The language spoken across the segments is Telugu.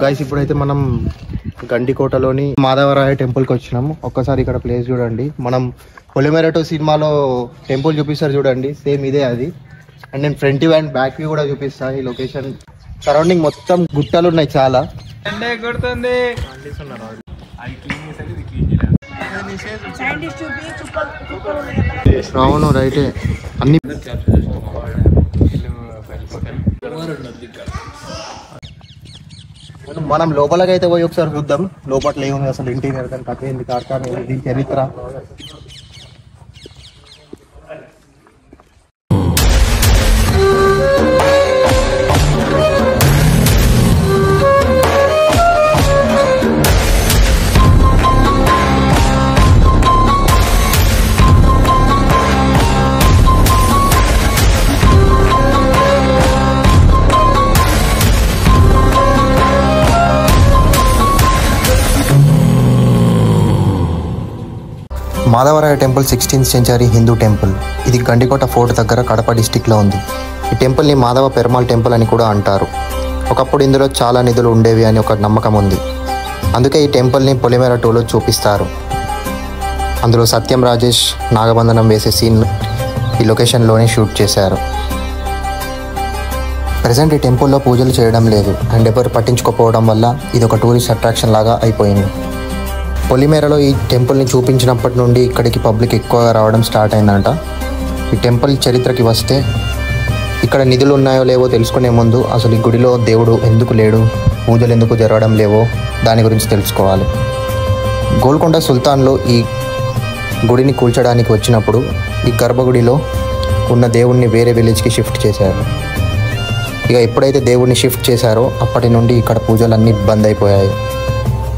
గైస్ ఇప్పుడైతే మనం గండికోటలోని మాధవరాయ టెంపుల్కి వచ్చినాము. ఒక్కసారి ఇక్కడ ప్లేస్ చూడండి. మనం పొలిమేర 2 సినిమాలో టెంపుల్ చూపిస్తారు చూడండి, సేమ్ ఇదే అది. అండ్ నేను front view and back view కూడా చూపిస్తాను. ఈ లొకేషన్ సరౌండింగ్ మొత్తం గుట్టలు ఉన్నాయి చాలా. అవును రైటే, అన్ని మనం లోపలకి అయితే పోయి ఒకసారి చూద్దాం లోపల ఏముంది అసలు, ఇంటీరియర్ కానీ కథ ఏంది, కార్ఖానా దీని చరిత్ర. Madhavaraya temple 16th century Hindu temple. ఇది గండికోట ఫోర్ట్ దగ్గర కడప డిస్టిక్లో ఉంది. ఈ టెంపుల్ని మాధవ పెరుమాళ్ టెంపుల్ అని కూడా అంటారు. ఒకప్పుడు ఇందులో చాలా నిధులు ఉండేవి అని ఒక నమ్మకం ఉంది. అందుకే ఈ టెంపుల్ని పొలిమేర 2లో చూపిస్తారు. అందులో సత్యం రాజేష్ నాగబంధనం వేసే సీన్ ఈ లొకేషన్లోనే షూట్ చేశారు. ప్రజెంట్ ఈ టెంపుల్లో పూజలు చేయడం లేదు అండ్ ఎవరు పట్టించుకోకపోవడం వల్ల ఇది ఒక టూరిస్ట్ అట్రాక్షన్ లాగా అయిపోయింది. పొలిమేరలో ఈ టెంపుల్ని చూపించినప్పటి నుండి ఇక్కడికి పబ్లిక్ ఎక్కువగా రావడం స్టార్ట్ అయిందంట. ఈ టెంపుల్ చరిత్రకి వస్తే ఇక్కడ నిధులు ఉన్నాయో లేవో తెలుసుకునే ముందు అసలు ఈ గుడిలో దేవుడు ఎందుకు లేడు, పూజలు ఎందుకు జరగడం లేవో దాని గురించి తెలుసుకోవాలి. గోల్కొండ సుల్తాన్లో ఈ గుడిని కూల్చడానికి వచ్చినప్పుడు ఈ గర్భగుడిలో ఉన్న దేవుణ్ణి వేరే విలేజ్కి షిఫ్ట్ చేశారు. ఇక ఎప్పుడైతే దేవుడిని షిఫ్ట్ చేశారో అప్పటి నుండి ఇక్కడ పూజలన్నీ బంద్ అయిపోయాయి.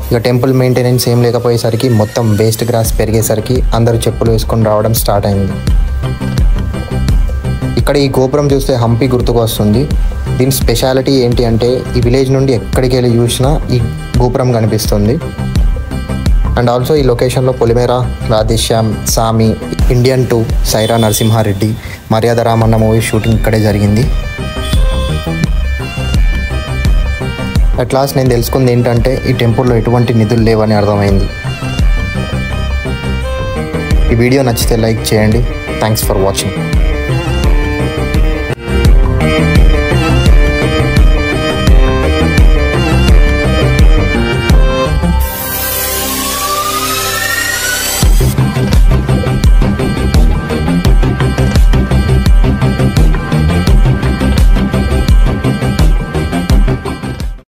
ఇక టెంపుల్ మెయింటెనెన్స్ ఏం లేకపోయేసరికి మొత్తం వేస్ట్ గ్రాస్ పెరిగేసరికి అందరూ చెప్పులు వేసుకొని రావడం స్టార్ట్ అయింది. ఇక్కడ ఈ గోపురం చూస్తే హంపి గుర్తుకు వస్తుంది. దీని స్పెషాలిటీ ఏంటి అంటే ఈ విలేజ్ నుండి ఎక్కడికి వెళ్ళి చూసినా ఈ గోపురం కనిపిస్తుంది. అండ్ ఆల్సో ఈ లొకేషన్లో పొలిమేర, రాధేశ్యామ్, సామి, ఇండియన్ 2, సైరా నరసింహారెడ్డి, మర్యాద రామన్న మూవీ షూటింగ్ ఇక్కడే జరిగింది. అట్ లాస్ట్ నేను తెలుసుకుంది ఏంటంటే ఈ టెంపుల్లో ఎటువంటి నిధులు లేవని అర్థమైంది. ఈ వీడియో నచ్చితే లైక్ చేయండి. Thanks for watching.